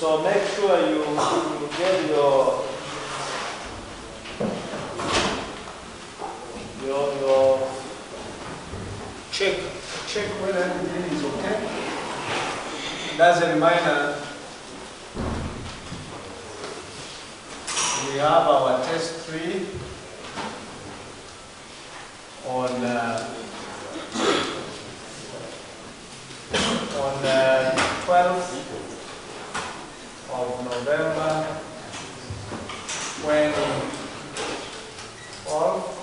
So make sure you get your check whether everything is okay. And as a reminder, we have our test 3 on 12th of November 2012.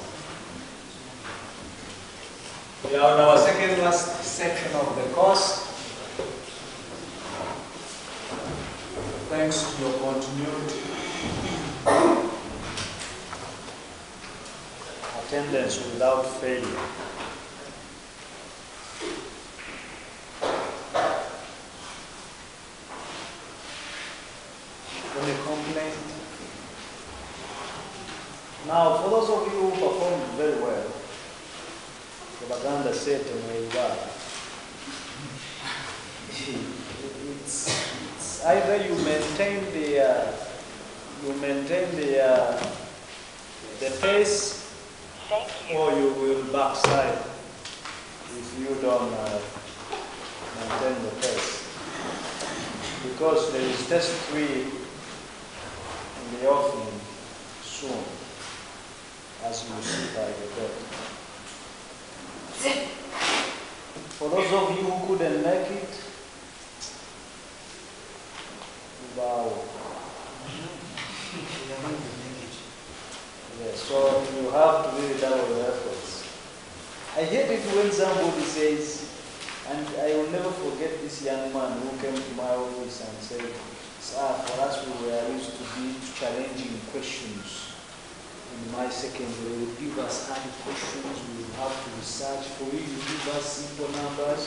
We are on our second last section of the course. Thanks to your continued attendance without failure. Any complaint? Now, for those of you who performed very well, propaganda said to me, it's either you maintain the pace, or you will backslide if you don't maintain the pace. Because there is test 3 in the offering soon, as you see by the dot. For those of you who couldn't make it, wow. Yes, so you have to really double your efforts. I hate it when somebody says, and I will never forget this young man who came to my office and said, "Sir, for us we were used to be challenging questions. In my secondary, they would give us hard questions, we would have to research. For you, you give us simple numbers,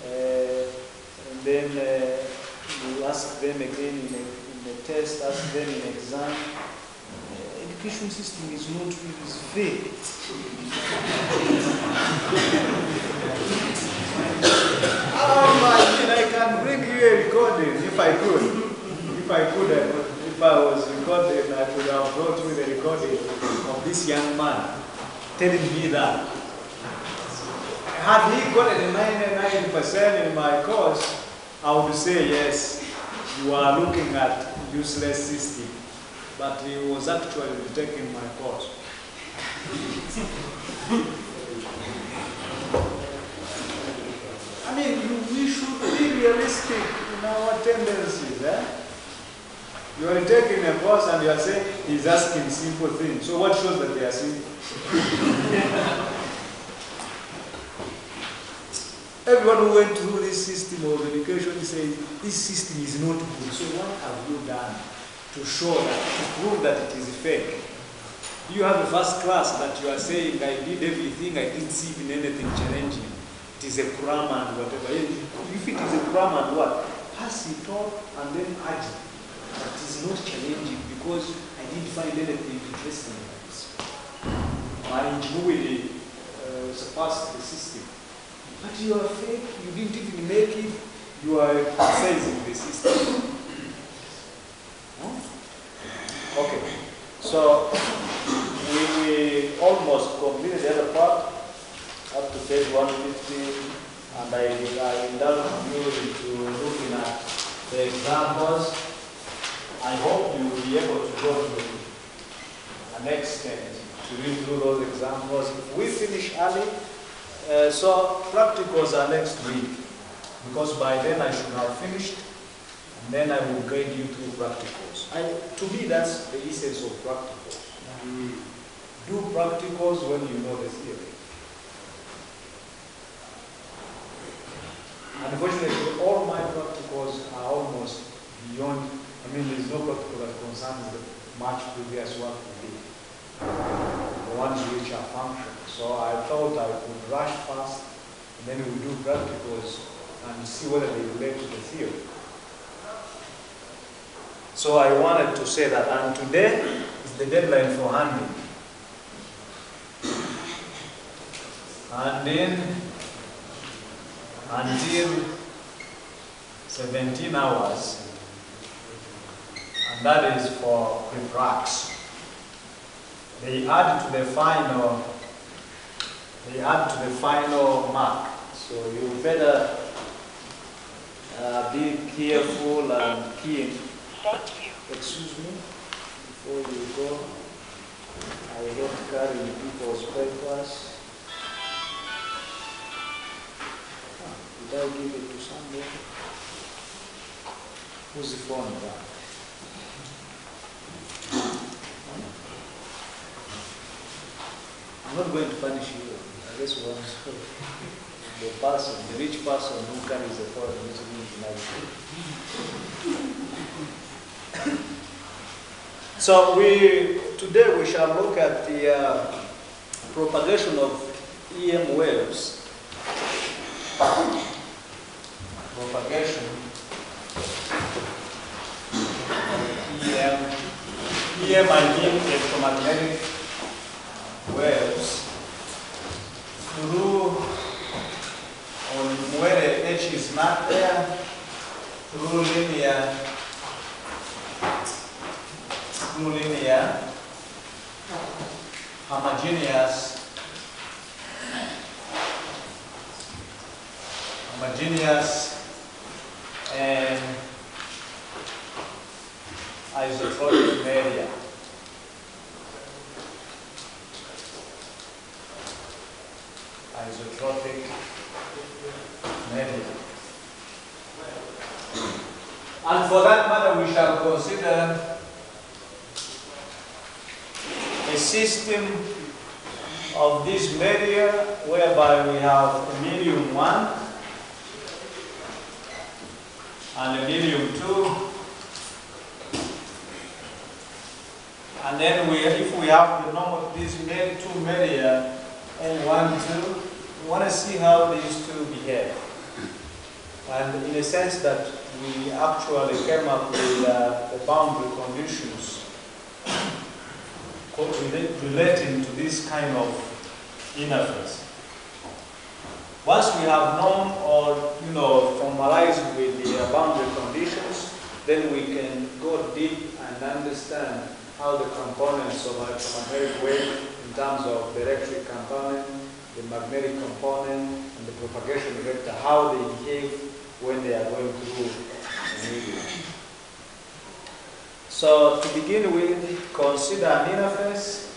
and then you ask them again in a test, ask them in exam. Education system is not really, it's fake." I can bring you a recording if I could. If I was recording, I could have brought you the recording of this young man telling me that. Had he gotten 99% in my course, I would say, yes, you are looking at useless system. But he was actually taking my course. I mean, we should be realistic in our tendencies. You are taking a course and you are saying he's asking simple things. So what shows that they are simple? Everyone who went through this system of education says this system is not good. So what have you done to show that, to prove that it is fake? You have a first class that you are saying I did everything, I didn't see even anything challenging. It is a cram and whatever. If it is a cram and what? Pass it on and then add it. That is not challenging because I didn't find anything interesting in this. My ingenuity surpassed the system. But you are fake, you didn't even make it, you are criticizing the system. Okay, so we almost completed the other part up to page 150, and I indulged you into looking at the examples. I hope you will be able to go to an extent to read through those examples. If we finish early, so practicals are next week, because by then I should have finished, and then I will guide you through practicals. To me, that's the essence of practicals. You do practicals when you know the theory. Unfortunately, all my practicals are almost beyond, there's no practical that concerns the much previous work we did. The ones which are functional. So I thought I would rush fast, and then we do practicals and see whether they relate to the theory. So I wanted to say that, and today is the deadline for handing. And then until 17 hours, and that is for refracts. They add to the final mark. So you better be careful and keen. Thank you. Excuse me, before you go, I hate carrying people's papers. Did I give it to somebody? Who's the phone back? I'm not going to punish you. I just want the person, the rich person who carries the phone, which means like. So today we shall look at the propagation of EM waves. Propagation of EM I mean electromagnetic waves through, where the H is not there, through linear homogeneous and isotropic media. And for that matter, we shall consider a system of this media whereby we have a medium 1 and a medium 2, and then if we have the normal these two media N1, 2, we want to see how these two behave. And in a sense that we actually came up with the boundary conditions relating to this kind of interface. Once we have known or formalized with the boundary conditions, then we can go deep and understand how the components of electromagnetic wave in terms of the electric component, the magnetic component, and the propagation vector, how they behave when they are going through the medium. So to begin with, consider an interface.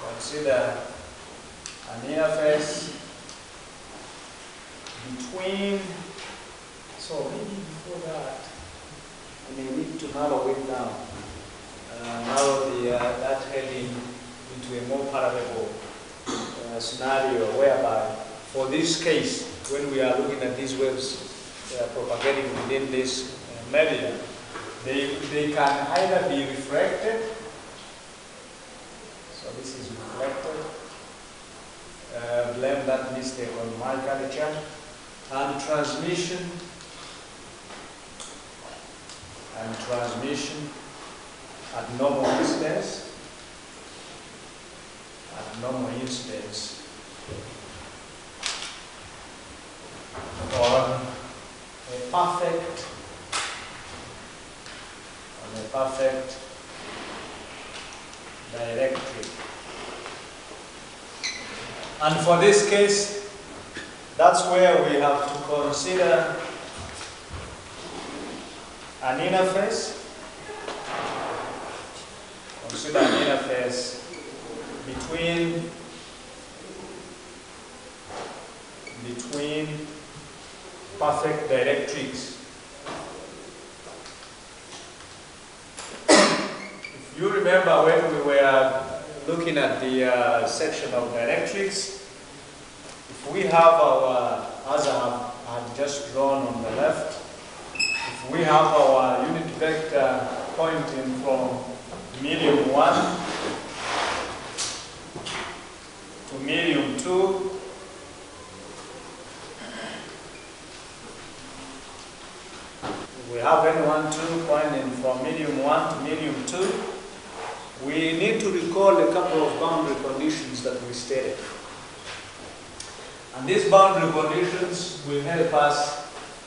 Consider an interface between, so maybe before that, I may need to narrow it down. Narrow that heading into a more palatable scenario whereby, for this case, when we are looking at these waves propagating within this media, they can either be refracted, so this is reflected, blame that mistake on my culture, and transmission at normal incidence, or a perfect dielectric. And for this case, that's where we have to consider an interface. Consider an interface between perfect dielectrics. If you remember when we were looking at the section of dielectrics, if we have our, as I have just drawn on the left, if we have our unit vector pointing from medium 1 to medium 2, we have N1, 2 pointing from medium 1 to medium 2, we need to recall a couple of boundary conditions that we stated. And these boundary conditions will help us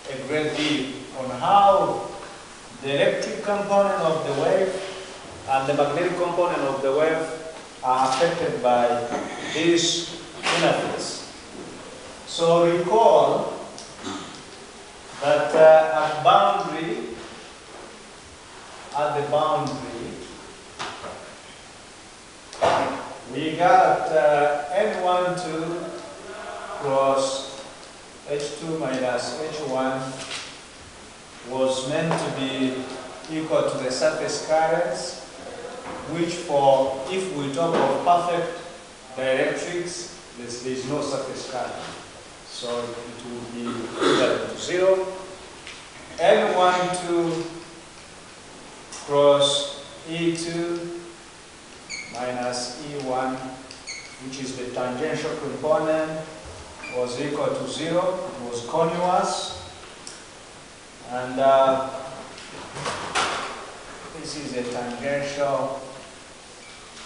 a great deal on how the electric component of the wave and the magnetic component of the wave are affected by this interface. So recall that at the boundary, we got N12 cross H2 minus H1 was meant to be equal to the surface currents, which if we talk of perfect dielectrics, there is no surface current. So it will be equal to 0. N12 cross E2 minus E1, which is the tangential component, was equal to 0. It was continuous. And this is a tangential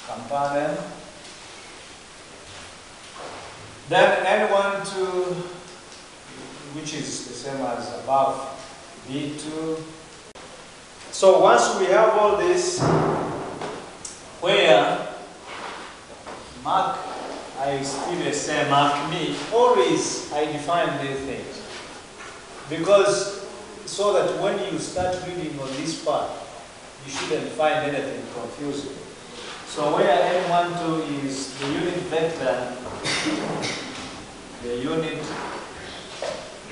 component. Then N12, which is the same as above, B2. So once we have all this, where mark, I still say mark me, always I define these things. Because so that when you start reading on this part, you shouldn't find anything confusing. So where N12 is the unit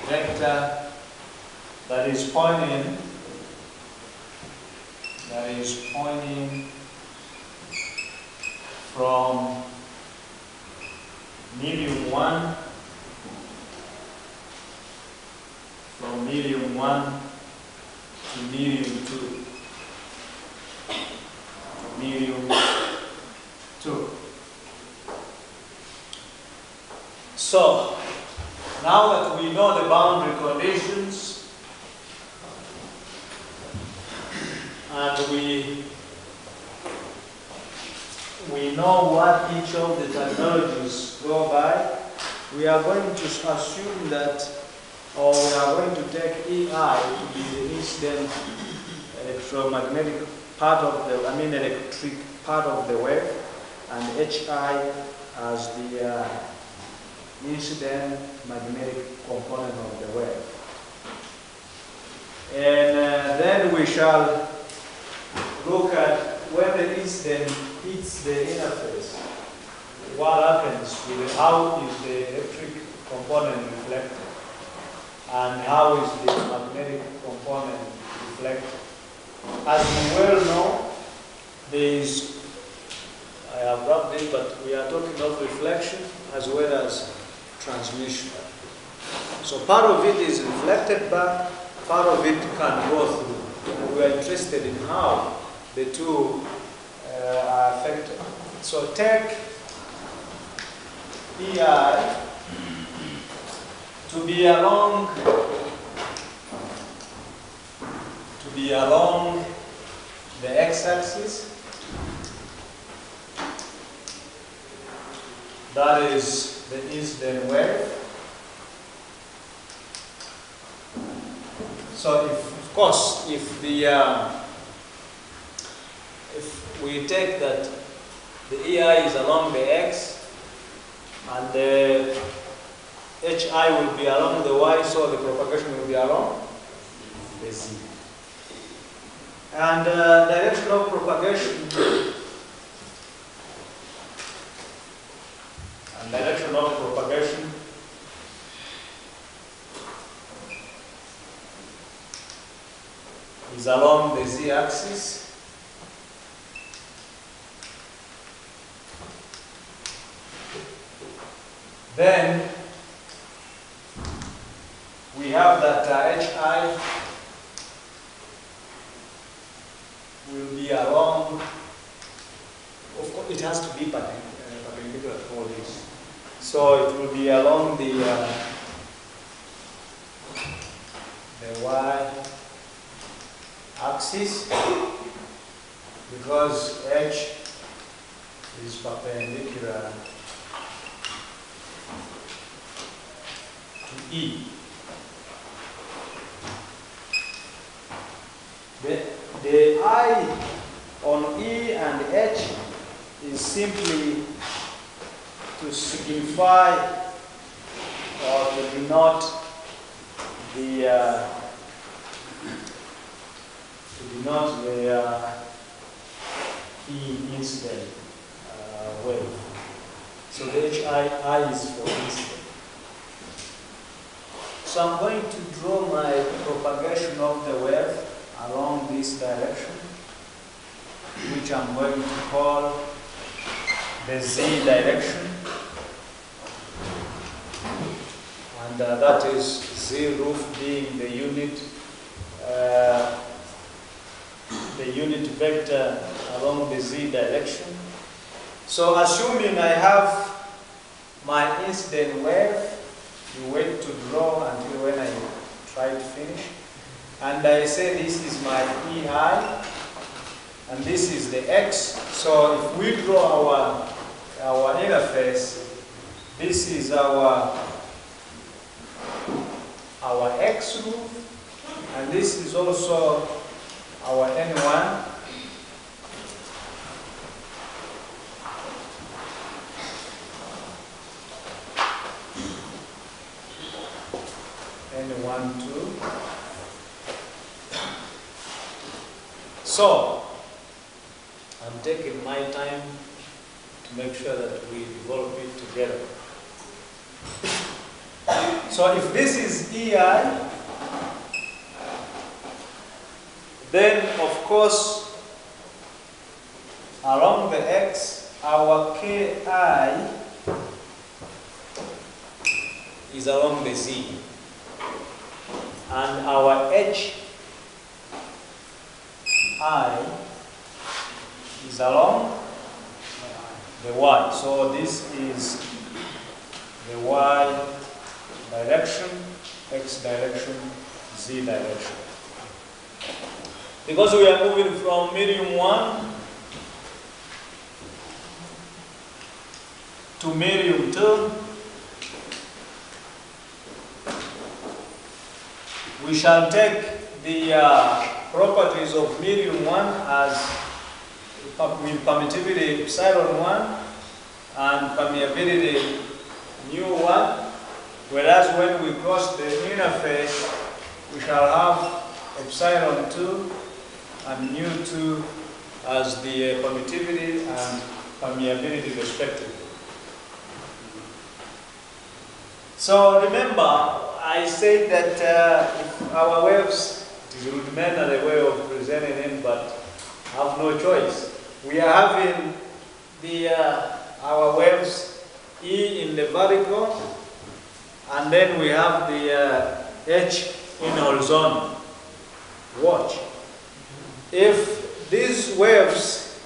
vector, that is pointing from medium 1 to medium 2. So now that we know the boundary conditions and we know what each of the technologies go by, we are going to assume that, or we are going to take EI to be the incident electromagnetic part of the, electric part of the wave, and HI as the incident magnetic component of the wave. And then we shall look at when the incident hits the interface, what happens with how is the electric component reflected, and how is the magnetic component reflected. As you well know, there is, I have rubbed it, but we are talking of reflection as well as transmission. So part of it is reflected back, part of it can go through. And we are interested in how the two are affected. So take EI to be along the x-axis. That is the incident wave. So of course, if we take that the EI is along the x and the HI will be along the y, so the propagation will be along the z. And direction of propagation is along the z-axis. Then we have that HI will be along, of course it has to be perpendicular to all this. So it will be along the y axis, because H is perpendicular to E. The I on E and H is simply to signify or to denote the E incident wave. So the I is for incident. So I'm going to draw my propagation of the wave along this direction, which I'm going to call the Z direction. And that is Z roof being the unit vector along the Z direction. So assuming I have my incident wave, you wait to draw until when I try to finish. And I say this is my EI, and this is the X. So if we draw our interface, this is our X roof, and this is also our N1. N1, 2. So, I'm taking my time to make sure that we develop it together. So if this is EI, then of course along the X, our KI is along the Z, and our HI is along the Y. So this is the Y direction, X direction, Z direction. Because we are moving from medium 1 to medium 2, we shall take the properties of medium 1 as permittivity epsilon 1 and permeability mu 1, whereas when we cross the interface, we shall have epsilon 2 and mu 2 as the permittivity and permeability respectively. So remember, I said that if our waves, it is rudimentary way of presenting it, but have no choice. We are having our waves E in the vertical, and then we have the H in horizontal. Watch. If these waves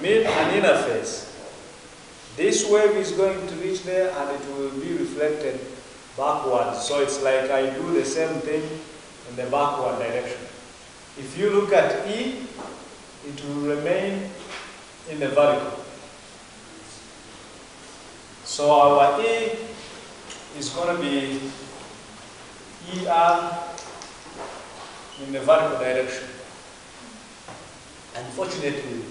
meet an interface, this wave is going to reach there and it will be reflected backwards. So it's like I do the same thing in the backward direction. If you look at E, it will remain in the vertical. So our E is going to be ER in the vertical direction. Unfortunately,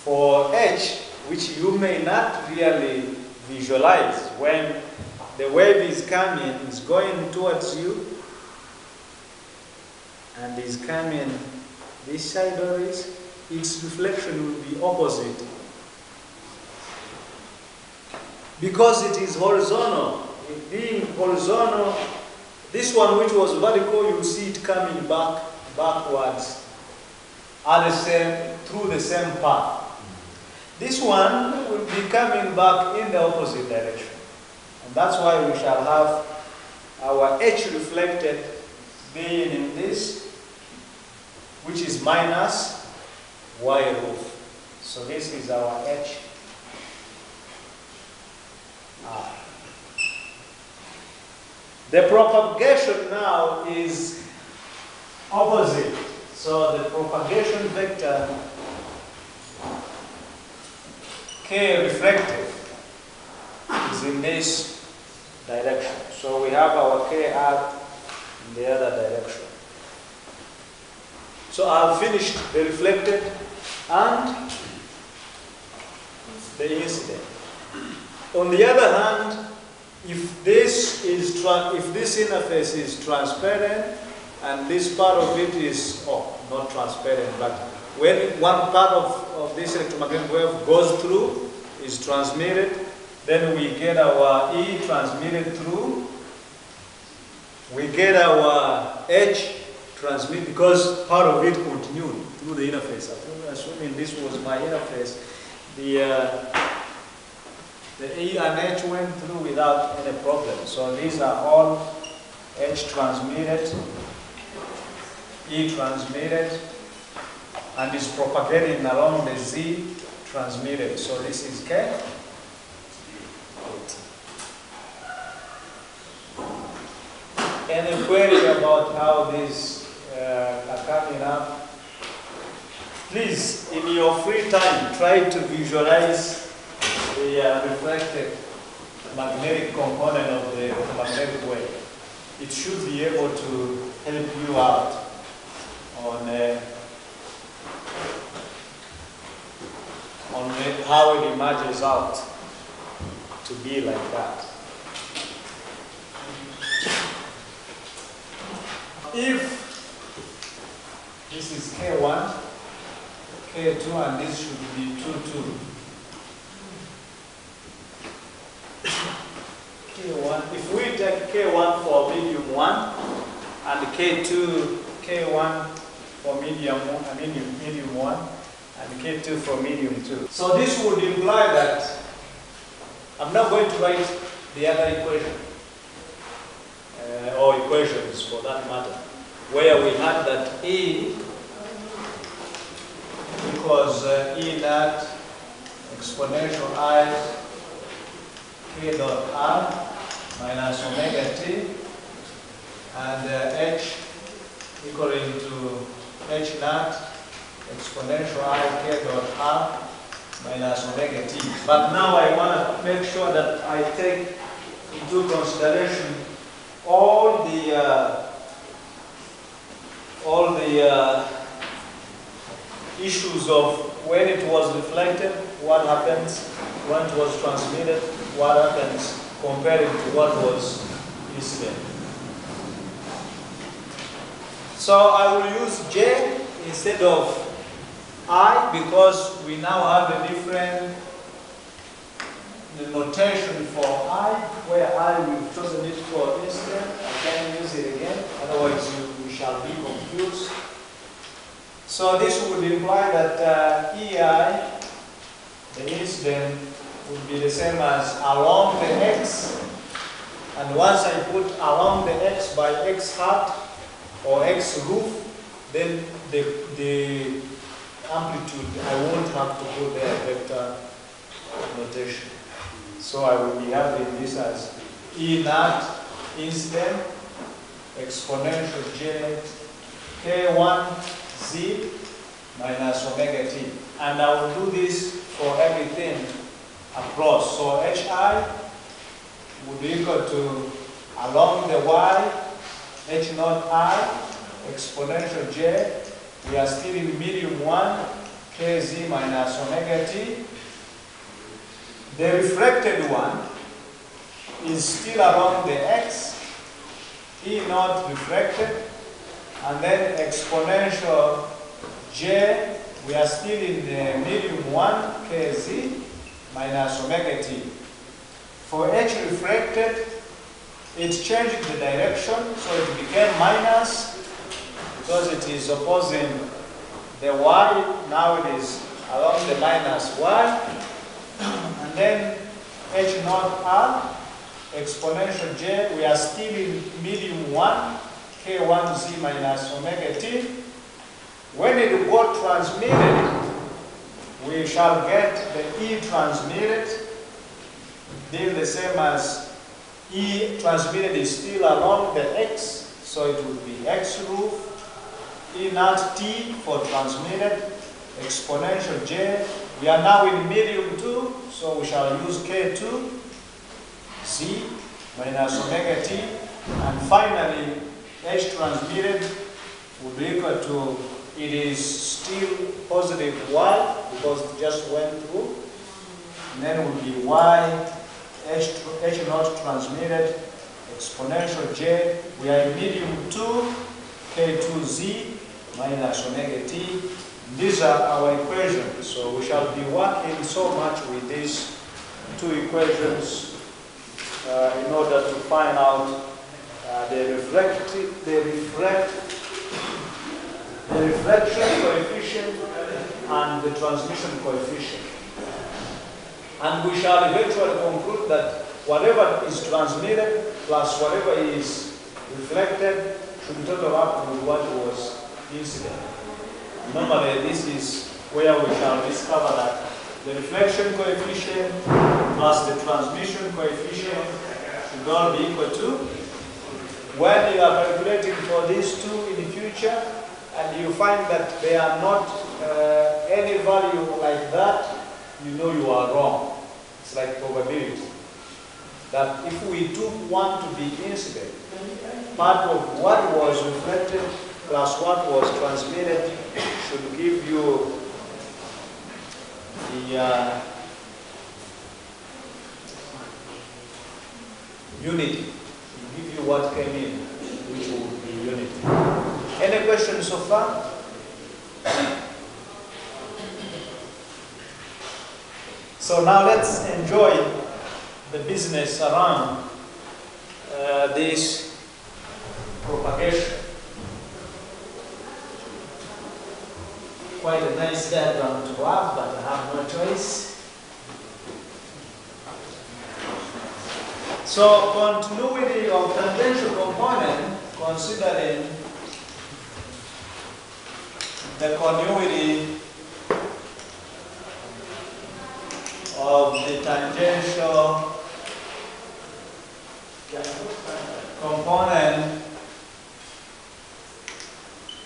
for H, which you may not really visualize, when the wave is coming, is going towards you, and is coming this side of it, its reflection will be opposite. Because it is horizontal. It being horizontal, this one which was vertical, you will see it coming backwards through the same path. This one will be coming back in the opposite direction. And that's why we shall have our H reflected being in this, which is minus Y roof. So this is our H. The propagation now is opposite. So the propagation vector K reflected is in this direction. So we have our KR in the other direction. So I've finished the reflected and the incident. On the other hand, if this interface is transparent and this part of it is not transparent, but when one part of this electromagnetic wave goes through, is transmitted, then we get our E transmitted through, we get our H transmitted because part of it continued through the interface. Assuming this was my interface, the E and H went through without any problem. So these are all H transmitted, E transmitted, and is propagating along the Z transmitted. So this is K. Any query about how these are coming up? Please, in your free time, try to visualize the reflected magnetic component of the magnetic wave. It should be able to help you out on how it emerges out to be like that. If this is K1, K2, and this should be 2, 2. K1, if we take K1 for medium 1 and K1 for medium 1 and K2 for medium 2. So this would imply that I'm not going to write the other equation or equations for that matter, where we had that E equals E naught exponential I K dot R minus omega T, and H equaling to H naught exponential I K dot R minus omega T. But now I want to make sure that I take into consideration all the issues of when it was reflected, what happens, when it was transmitted, what happens compared to what was incident. So I will use J instead of I because we now have a different notation for I, where I we've chosen it for incident. I can't use it again, otherwise we shall be confused. So this would imply that EI, the incident, would be the same as along the X. And once I put along the X by X hat or X roof, then the amplitude, I won't have to put the vector notation. So I will be having this as E naught incident exponential J K1 Z minus omega T. And I will do this for everything across. So HI would be equal to along the Y, H naught I exponential J. We are still in medium 1, Kz minus omega T. The refracted one is still along the X, E naught refracted, and then exponential J, we are still in the medium 1, Kz minus omega T. For H refracted, it changed the direction, so it became minus, because it is opposing the Y, now it is along the minus Y. And then H naught R, exponential J, we are still in medium 1, K1Z minus omega T. When it got transmitted, we shall get the E transmitted, being the same as E transmitted is still along the X, so it would be X roof, E naught T for transmitted, exponential J. We are now in medium 2, so we shall use K2, Z minus omega T, and finally H transmitted will be equal to it is still positive y because it just went through. And then it will be y h naught transmitted exponential j. We are in medium 2 k2z minus omega t. These are our equations. So we shall be working so much with these two equations in order to find out the reflection coefficient and the transmission coefficient. And we shall eventually conclude that whatever is transmitted plus whatever is reflected should total up with what was incident. Normally, this is where we shall discover that the reflection coefficient plus the transmission coefficient should all be equal to. When you are calculating for these two in the future, and you find that they are not any value like that, you know you are wrong. It's like probability. That if we took one to be incident, part of what was reflected plus what was transmitted should give you the unity. Should give you what came in, which would be unity. Any questions so far? So now let's enjoy the business around this propagation. Quite a nice diagram to have, but I have no choice. So continuity of tangential component, considering the continuity of the tangential component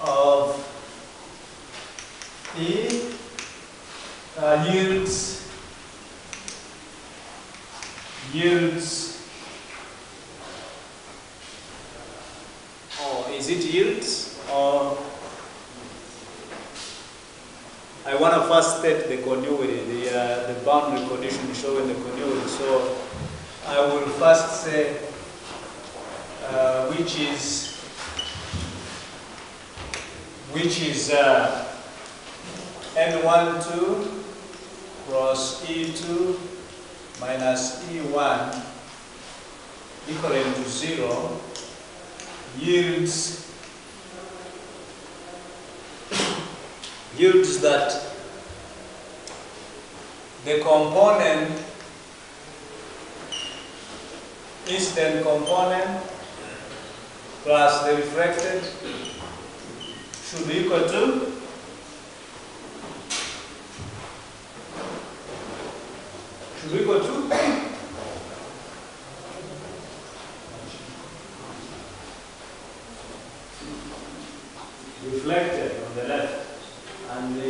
of E yields, or is it yields, or I want to first state the continuity, the boundary condition showing the continuity. So I will first say which is N12 cross E2 minus E1 equal to 0 yields that the component, incident component plus the reflected should be equal to reflected on the left, and the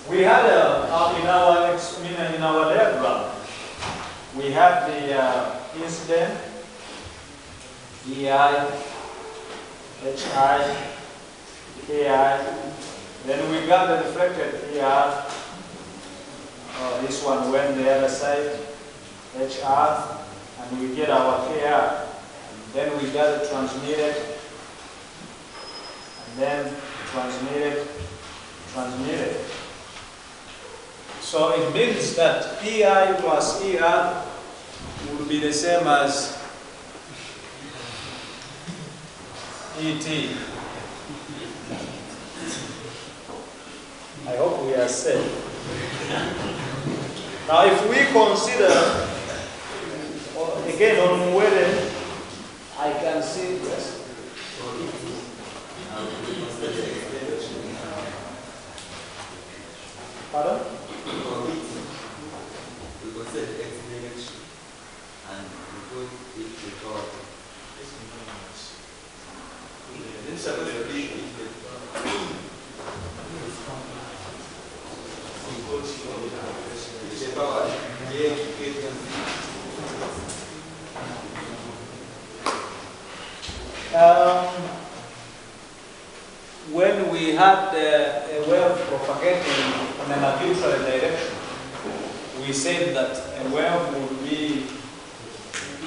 we had in our diagram we have the incident EI, HI, KI, then we got the reflected ER, this one went the other side, HR, and we get our KR. Then we got it transmitted, and then transmitted. So it means that EI plus ER will be the same as ET. I hope we are safe. Now if we consider, again on whether I can see this. Pardon? We consider X negative and we put it before. This is the power. had a way of propagating in an arbitrary direction. We said that a wave would be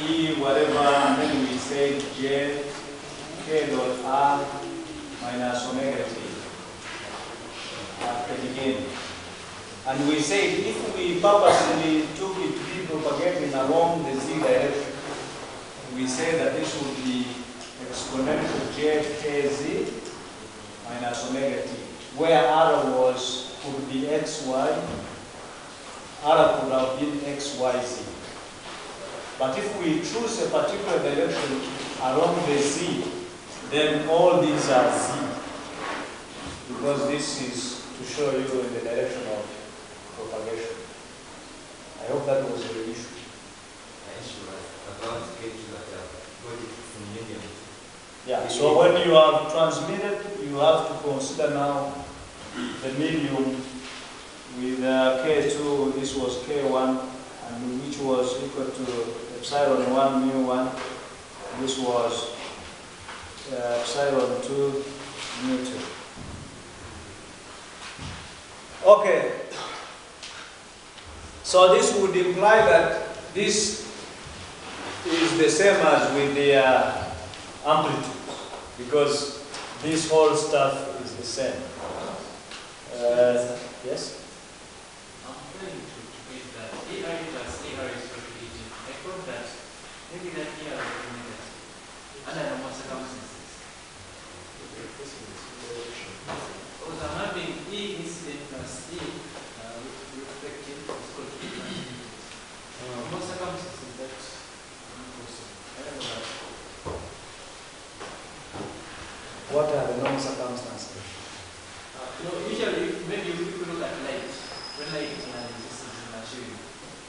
E whatever, and then we said J K dot R minus omega T at the beginning. And we said if we purposely took it to be propagating along the Z direction, we say that this would be exponential JKZ minus omega T, where R could be XY, R could have been XYZ. But if we choose a particular direction along the Z, then all these are Z, because this is to show you in the direction of propagation. I hope that was the issue. Yeah, so when you have transmitted, you have to consider now the medium with K2, this was K1, and which was equal to epsilon 1 mu 1, this was epsilon 2 mu 2. Okay, so this would imply that this is the same as with the amplitude, because this whole stuff is the same. Yes? I'm trying to get that EI plus ER is propagating. I thought that maybe that ER is negative under normal circumstances. Because I'm having E incident plus E reflected is equal to E transmitted. Normal circumstances that's impossible. I don't know that. What are the normal circumstances? No, usually, maybe people look at light. When light is resistance in machine,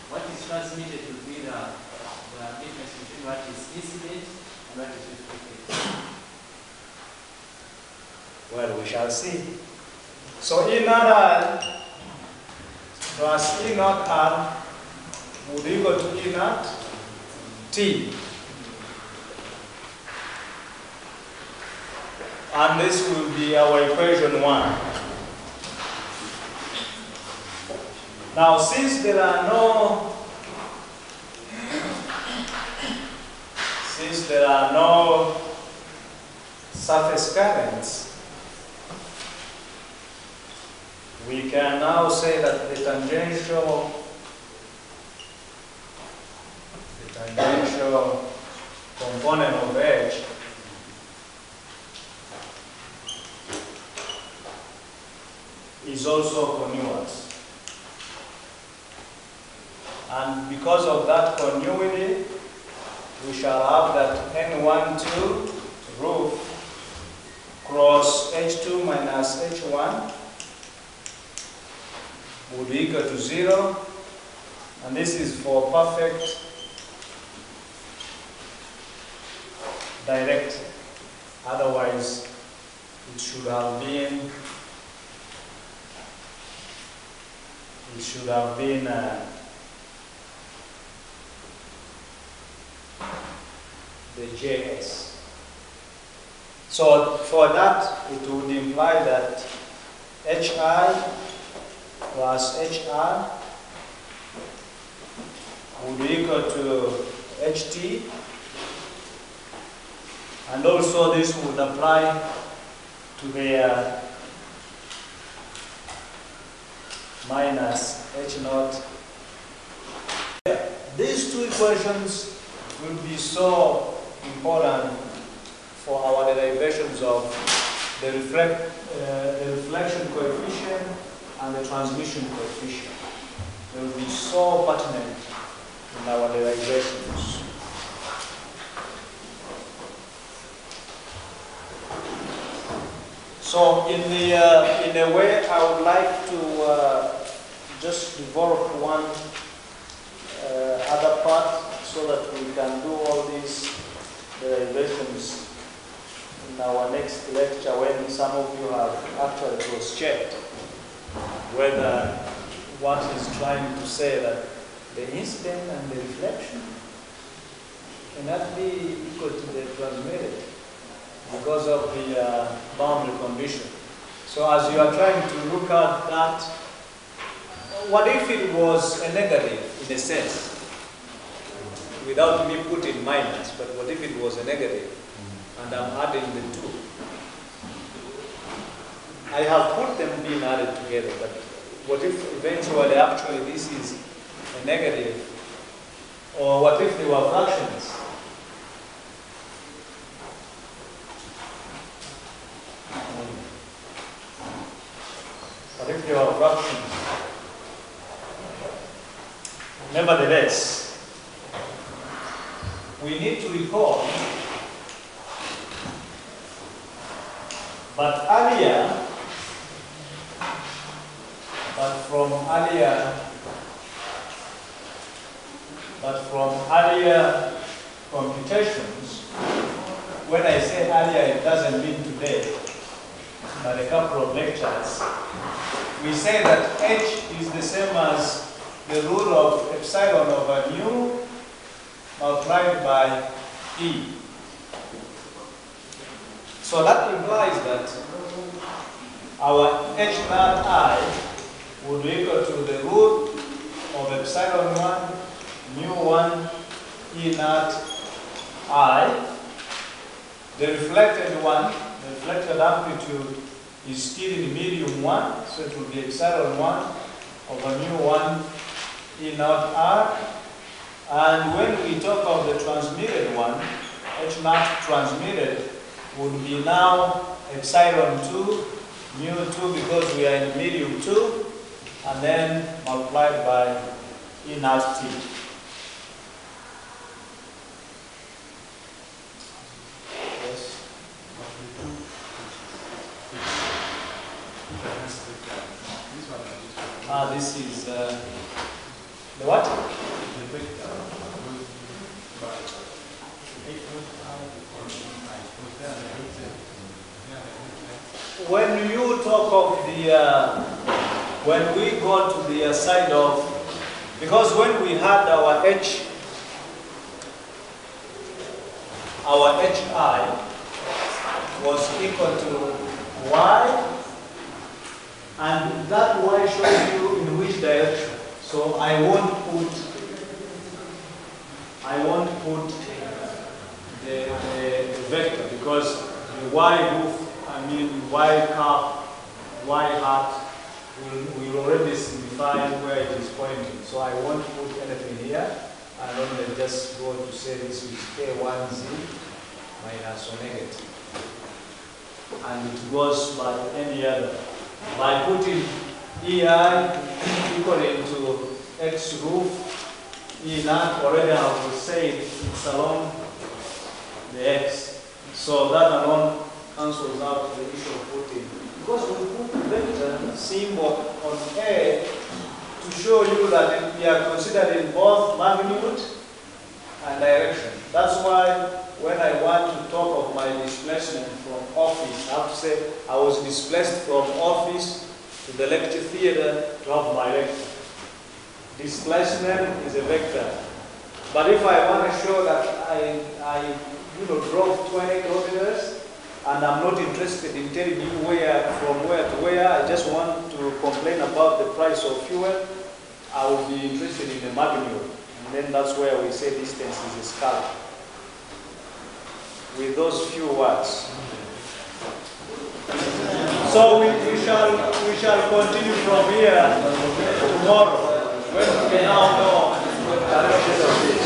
what is transmitted will be the difference between what is incident and what is reflected. Well, we shall see. So E naught R plus E naught R would equal to E naught T. And this will be our equation 1. Now, since there are no surface currents, we can now say that the tangential component of H is also continuous. And because of that continuity, we shall have that N12 roof cross H2 minus H1 would be equal to 0. And this is for perfect direct. Otherwise, it should have been the JS. So for that, it would imply that HI plus HR would be equal to HT, and also this would apply to the minus H naught. These two equations will be so important for our derivations of the reflection coefficient and the transmission coefficient. They will be so pertinent in our derivations. So in a way, I would like to just develop one other part so that we can do all these derivations in our next lecture, when some of you have actually cross-checked whether what is trying to say that the incident and the reflection cannot be equal to the transmitted because of the boundary condition. So as you are trying to look at that, what if it was a negative in a sense? Without me putting minus, but what if it was a negative and I'm adding the 2? I have put them being added together, but what if eventually actually this is a negative? Or what if they were fractions? What if they were fractions? Nevertheless, we need to recall but from earlier computations, when I say earlier, it doesn't mean today, but a couple of lectures, we say that h is the same as the root of epsilon over mu multiplied by e. So that implies that our h naught I would be equal to the root of epsilon 1 mu 1 e naught I. The reflected one, the reflected amplitude is still in medium 1, so it will be epsilon 1 over mu 1 e naught R. And when we talk of the transmitted one, h naught transmitted would be now epsilon 2 mu 2 because we are in medium 2, and then multiplied by e naught t. Yes. This is the what? When you talk of the, when we go to the side of, because when we had our h, our hi was equal to y, and that y shows you in which direction. So I won't put the vector because the y roof, I mean y cap, y hat will already signify where it is pointing. So I won't put anything here. I only just go to say this is k1z minus omega t. And it goes by any other. By putting ei equal to x roof, e naught already I will say it's along the x. So that alone cancels out the issue of putting. Because we put vector symbol on A to show you that we are considering both magnitude and direction. That's why when I want to talk of my displacement from office, I have to say I was displaced from office to the lecture theater to have my lecture. Displacement is a vector. But if I want to show that I drove 20 kilometers and I'm not interested in telling you from where to where, I just want to complain about the price of fuel, I will be interested in the magnitude. And then that's where we say distance is a scalar. With those few words. So we shall continue from here tomorrow. When we now know the direction of this.